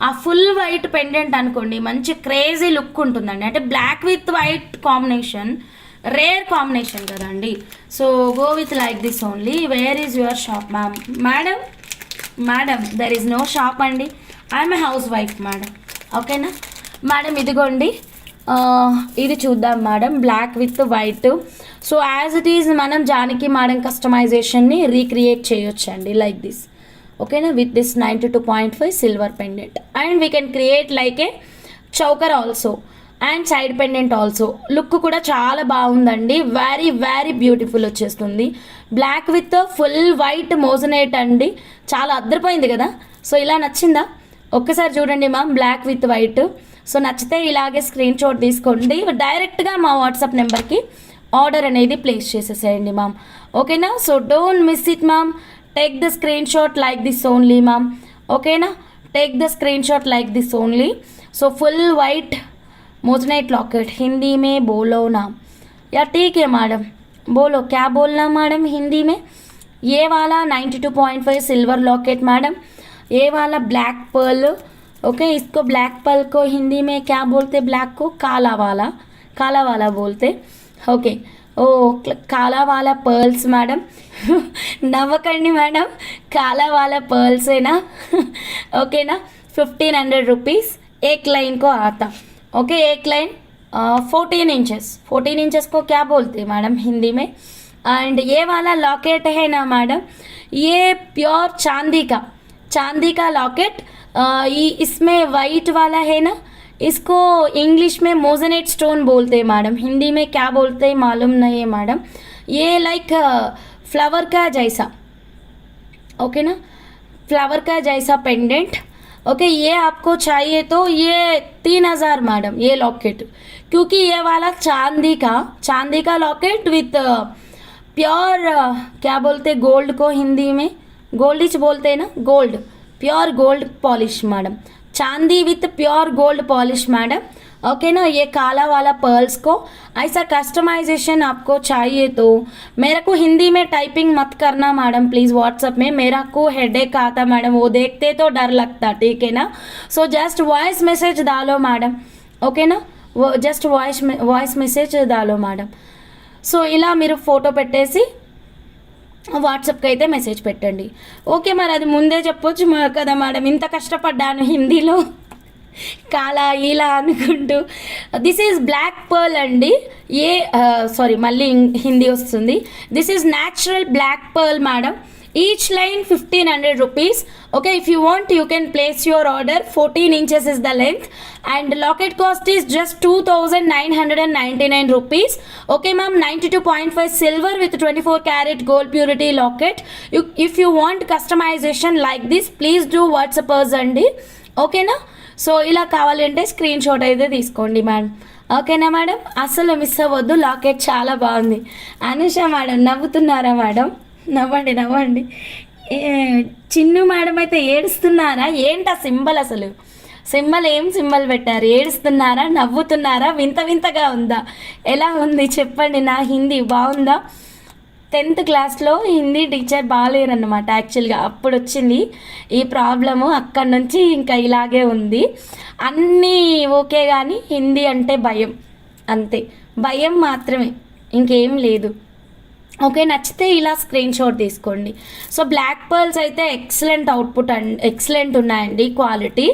ఆ ఫుల్ వైట్ పెండెంట్ అనుకోండి, మంచి క్రేజీ లుక్ ఉంటుందండి. అంటే black with white combination rare combination కదండి. So go with like this only. Where is your shop ma'am? Madam there is no shop అండి, I'm a housewife madam. ఓకేనా madam? ఇదిగోండి, ఇది చూద్దాం madam, black with white. So as it is మనం Janaki madam కస్టమైజేషన్ని recreate చేయొచ్చు అండి, like this. ఓకేనా? With this 92.5 silver pendant, and we can create like a choker also and side pendant also. Look కూడా చాలా బాగుందండి, వెరీ వెరీ బ్యూటిఫుల్ వచ్చేస్తుంది. Black with full white మోజనేట్ అండి, చాలా అద్దరిపోయింది కదా. సో ఇలా నచ్చిందా? ఒక్కసారి చూడండి ma'am, black with white. So నచ్చితే ఇలాగే స్క్రీన్ షాట్ తీసుకోండి, డైరెక్ట్గా మా వాట్సాప్ నెంబర్కి ఆర్డర్ అనేది ప్లేస్ చేసేసేయండి మ్యామ్. ఓకేనా? So don't miss it ma'am, take the screen shot like this only ma'am. ఓకేనా? Take the screen shot like this only. So full white moissanite locket, Hindi में बोलो ना. या ठीक है मैडम, बोलो क्या बोलना मैडम हिंदी में. ये वाला 92.5 सिल्वर लॉकेट मैडम, ये वाला ब्लैक पर्ल. ओके, इसको ब्लैक पर्ल को हिंदी में क्या बोलते? ब्लैक को काला वाला बोलते. ओके, ओ काला वाला पर्ल्स मैडम. नव्वకండి मैडम, काला वाला पर्ल्स है ना. ओके ना, 1500 रुपीज़ एक लाइन को आता. ओके, एक लाइन 14 इंचेस को क्या बोलते हैं मैडम हिंदी में. एंड ये वाला लॉकेट है ना मैडम, ये प्योर चांदी का लॉकेट. इसमें वाइट वाला है ना, इसको इंग्लिश में मोजनेट स्टोन बोलते हैं मैडम, हिंदी में क्या बोलते हैं मालूम नहीं है मैडम. ये लाइक फ्लावर का जैसा, ओके ना, फ्लावर का जैसा पेंडेंट. ओके, ये आपको चाहिए तो ये 3000 मैडम ये लॉकेट, क्योंकि ये वाला चांदी का लॉकेट विथ प्योर क्या बोलते गोल्ड को हिंदी में गोल्डिच बोलते हैं ना, gold, pure gold polish madam, चांदी with pure gold polish madam. Okay ना, ये काला वाला पर्ल्स को ऐसा कस्टमाइजेशन आपको चाहिए तो मेरे को हिंदी में टाइपिंग मत करना मैडम प्लीज़ व्हाट्सएप में, मेरा को हेडेक आता मैडम, वो देखते तो डर लगता. ठीक है ना? सो जस्ट वॉइस मैसेज डालो मैडम. ओके ना, वो जस्ट वॉइस मैसेज डालो मैडम. సో ఇలా మీరు ఫోటో పెట్టేసి వాట్సాప్కి అయితే మెసేజ్ పెట్టండి. ఓకే, మరి అది ముందే చెప్పొచ్చు కదా మేడం, ఇంత కష్టపడ్డాను హిందీలో కాలా ఇలా అనుకుంటూ. దిస్ ఈజ్ బ్లాక్ పర్ల్ అండి, ఏ సారీ మళ్ళీ హిందీ వస్తుంది. This is natural black pearl madam. Each line 1500 rupees. Okay, if you want you can place your order. 14 inches is the length and locket cost is just 2999 rupees. Okay ma'am, 92.5 silver with 24 karat gold purity locket. If you want customization like this please do WhatsApp us andi. Okay na, so ila kavalante screenshot aithe తీసుకోండి madam. ఓకేనా madam, అసలు miss అవ్వద్దు. Locket చాలా బాగుంది. Anusha madam నవ్వుతున్నారా madam? నవ్వండి. Chinnu madam అయితే ఏడుస్తున్నారా ఏంటి? ఆ సింబల్ అసలు ఏం సింబల్ పెట్టారు? ఏడుస్తున్నారా, నవ్వుతున్నారా, వింతగా ఉందా, ఎలా ఉంది చెప్పండి. నా హిందీ బాగుందా? 10th క్లాస్లో హిందీ టీచర్ బాగాలేరన్నమాట. యాక్చువల్గా అప్పుడు వచ్చింది ఈ ప్రాబ్లము. అక్కడి నుంచి ఇంకా ఇలాగే ఉంది. అన్నీ ఓకే కానీ హిందీ అంటే భయం, అంతే, భయం మాత్రమే, ఇంకేం లేదు. ఓకే, నచ్చితే ఇలా స్క్రీన్ షాట్ తీసుకోండి. సో బ్లాక్ పర్ల్స్ అయితే ఎక్సలెంట్ అవుట్పుట్ అండ్ ఎక్సలెంట్ ఉన్నాయండి క్వాలిటీ.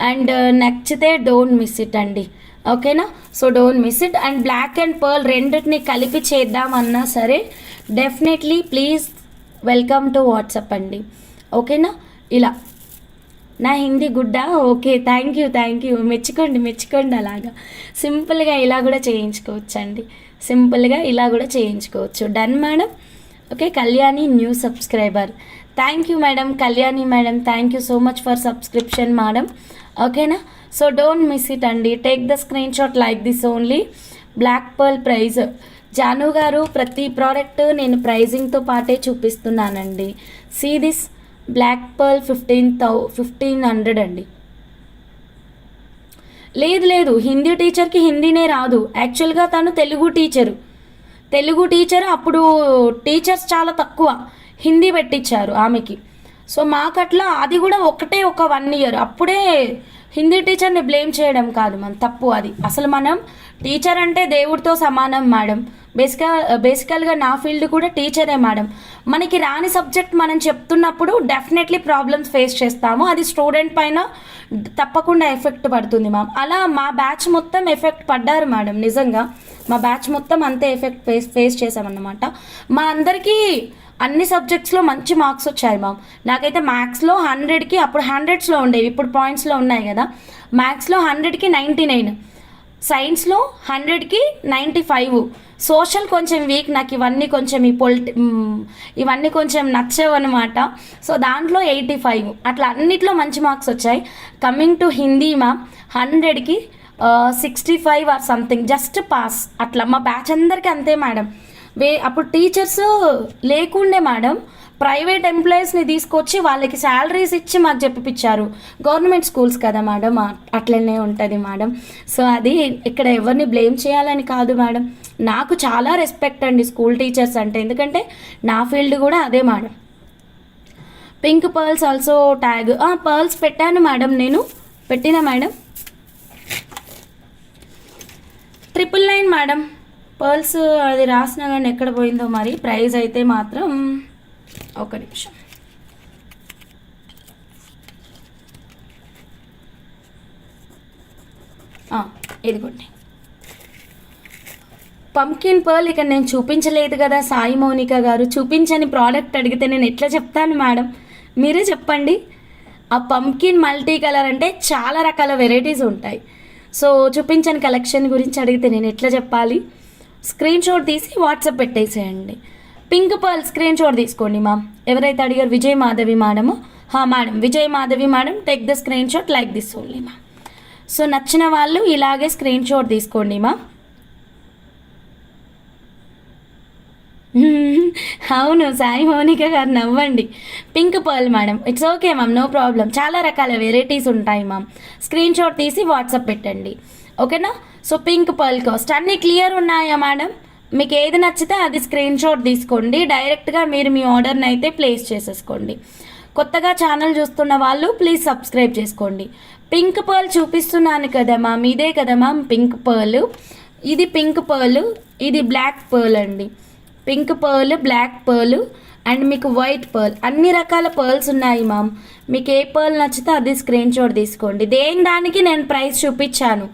అండ్ నచ్చితే డోంట్ మిస్ ఇట్ అండి. ఓకేనా? So don't miss it. And black and pearl రెండింటిని కలిపి చేద్దామన్నా సరే definitely please welcome to WhatsApp అండి. ఓకేనా? ఇలా నా హిందీ గుడ్డ. ఓకే, థ్యాంక్ యూ, మెచ్చుకోండి. అలాగా సింపుల్గా ఇలా కూడా చేయించుకోవచ్చు అండి, సింపుల్గా ఇలా కూడా చేయించుకోవచ్చు. Done madam. Okay, Kalyani new subscriber. Thank you madam, Kalyani madam, thank you so much for subscription madam. ఓకేనా? సో డోంట్ మిస్ ఇట్ అండి. Take the screen shot like this only. Black pearl price Janu గారు, ప్రతి ప్రోడక్ట్ నేను ప్రైజింగ్తో పాటే చూపిస్తున్నానండి. See this black pearl 1500 అండి. లేదు, హిందీ టీచర్కి హిందీనే రాదు. యాక్చువల్గా తను తెలుగు టీచరు. అప్పుడు టీచర్స్ చాలా తక్కువ, హిందీ పెట్టించారు ఆమెకి. సో మాకట్లా అది కూడా ఒక 1 ఇయర్. అప్పుడే హిందీ టీచర్ని బ్లేమ్ చేయడం కాదు మనం తప్పు, అది అసలు మనం టీచర్ అంటే దేవుడితో సమానం మేడం. బేసికల్గా నా ఫీల్డ్ కూడా టీచరే మేడం. మనకి రాని సబ్జెక్ట్ మనం చెప్తున్నప్పుడు డెఫినెట్లీ ప్రాబ్లమ్స్ ఫేస్ చేస్తాము. అది స్టూడెంట్ పైన తప్పకుండా ఎఫెక్ట్ పడుతుంది మ్యామ్. అలా మా బ్యాచ్ మొత్తం ఎఫెక్ట్ పడ్డారు మేడం. నిజంగా మా బ్యాచ్ మొత్తం అంతే ఎఫెక్ట్ ఫేస్ చేసామన్నమాట. మా అందరికీ అన్ని సబ్జెక్ట్స్లో మంచి మార్క్స్ వచ్చాయి మ్యామ్. నాకైతే మ్యాథ్స్లో 100కి, అప్పుడు 100స్లో ఉండేవి, ఇప్పుడు పాయింట్స్లో ఉన్నాయి కదా. మ్యాథ్స్లో 100కి 99, సైన్స్లో 100కి 95. సోషల్ కొంచెం వీక్, నాకు ఇవన్నీ కొంచెం ఇవన్నీ కొంచెం నచ్చవు అనమాట. సో దాంట్లో 85, అట్లా అన్నిట్లో మంచి మార్క్స్ వచ్చాయి. కమింగ్ టు హిందీ మ్యామ్, 100కి 65 ఆర్ సంథింగ్, జస్ట్ పాస్. అట్లా మా బ్యాచ్ అందరికీ అంతే మేడం. అప్పుడు టీచర్స్ లేకుండే మేడం, ప్రైవేట్ ఎంప్లాయీస్ని తీసుకొచ్చి వాళ్ళకి శాలరీస్ ఇచ్చి మాకు చెప్పిపించారు. గవర్నమెంట్ స్కూల్స్ కదా మేడం, అట్లనే ఉంటుంది మేడం. సో అది ఇక్కడ ఎవరిని బ్లేమ్ చేయాలని కాదు మేడం. నాకు చాలా రెస్పెక్ట్ అండి స్కూల్ టీచర్స్ అంటే, ఎందుకంటే నా ఫీల్డ్ కూడా అదే madam. Pink pearls also tag. Pearls పెట్టాను మేడం, నేను పెట్టిన మేడం. 999 madam pearls. అది రాసినా కానీ ఎక్కడ పోయిందో మరి. ప్రైస్ అయితే మాత్రం ఒక నిమిషం. ఇదిగోండి పంకిన్ పర్ల్. ఇక నేను చూపించలేదు కదా సాయి మౌనిక గారు, చూపించని ప్రోడక్ట్ అడిగితే నేను ఎట్లా చెప్తాను మేడం, మీరే చెప్పండి. ఆ పంకిన్ మల్టీ కలర్ అంటే చాలా రకాల వెరైటీస్ ఉంటాయి. సో చూపించని కలెక్షన్ గురించి అడిగితే నేను ఎట్లా చెప్పాలి? స్క్రీన్ షాట్ తీసి వాట్సాప్ పెట్టేసేయండి. పింక్ పర్ల్ స్క్రీన్ షాట్ తీసుకోండి మ్యామ్. ఎవరైతే అడిగారు Vijay Madhavi madam, madam Vijay Madhavi madam, take the screen shot like this only ma'am. So నచ్చిన వాళ్ళు ఇలాగే స్క్రీన్ షాట్ తీసుకోండి మ్యామ్. అవును సాయి మౌనిక గారు నవ్వండి. Pink pearl madam, it's okay ma'am, no problem. చాలా రకాల వెరైటీస్ ఉంటాయి మ్యామ్. స్క్రీన్ షాట్ తీసి వాట్సాప్ పెట్టండి, ఓకేనా? సో పింక్ పర్ల్ కాస్ట్ అన్నీ క్లియర్ ఉన్నాయా మేడం? మీకు ఏది నచ్చితే అది స్క్రీన్ షాట్ తీసుకోండి. డైరెక్ట్గా మీరు మీ ఆర్డర్ని అయితే ప్లేస్ చేసేసుకోండి. కొత్తగా ఛానల్ చూస్తున్న వాళ్ళు ప్లీజ్ సబ్స్క్రైబ్ చేసుకోండి. పింక్ పర్ల్ చూపిస్తున్నాను కదా మ్యామ్, ఇదే కదా మ్యామ్ పింక్ పర్ల్. ఇది పింక్ పర్ల్, ఇది బ్లాక్ పర్ల్ అండి. Pink pearl, black pearl and మీకు వైట్ పర్ల్, అన్ని రకాల పర్ల్స్ ఉన్నాయి మ్యామ్. మీకు ఏ పర్ల్ నచ్చితే అది స్క్రీన్ షాట్ తీసుకోండి. దానికి నేను ప్రైస్ చూపించాను.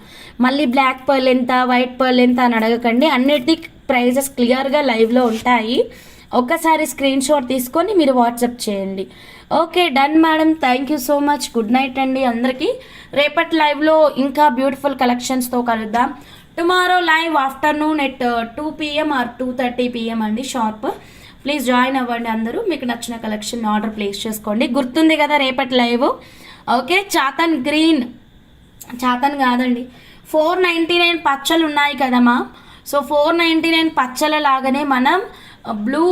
మళ్ళీ బ్లాక్ పర్ల్ ఎంత, వైట్ పర్ల్ ఎంత అని అడగకండి. అన్నిటి ప్రైజెస్ క్లియర్గా లైవ్లో ఉంటాయి. ఒక్కసారి స్క్రీన్ షాట్ తీసుకొని మీరు వాట్సాప్ చేయండి. Okay done madam, thank you so much. Good night అండి అందరికీ. రేపటి లైవ్లో ఇంకా బ్యూటిఫుల్ కలెక్షన్స్తో కలుద్దాం. Tomorrow live afternoon at 2 PM or 2:30 PM అండి షార్ప్. ప్లీజ్ జాయిన్ అవ్వండి అందరూ. మీకు నచ్చిన కలెక్షన్ ఆర్డర్ ప్లేస్ చేసుకోండి. గుర్తుంది కదా రేపటి లైవ్. ఓకే, చాతన్ గ్రీన్, చాతన్ కాదండి, 499 పచ్చలు ఉన్నాయి కదమ్మా. సో 499 పచ్చల లాగానే మనం బ్లూ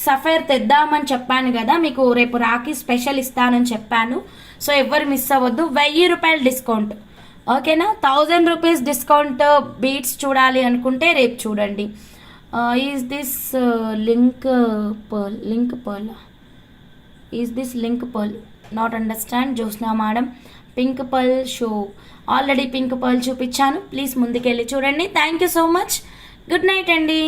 సఫైర్ తెద్దామని చెప్పాను కదా మీకు. రేపు రాఖీ స్పెషల్ ఇస్తానని చెప్పాను. సో ఎవరు మిస్ అవ్వద్దు. 1000 రూపాయలు డిస్కౌంట్, ఓకేనా? 1000 రూపీస్ డిస్కౌంట్ బీట్స్ చూడాలి అనుకుంటే రేపు చూడండి. Is this link pearl is this link pearl not understand. Jyotsna madam pink pearl show, already pink pearl చూపించాను, ప్లీజ్ ముందుకెళ్ళి చూడండి. Thank you so much, good night అండి.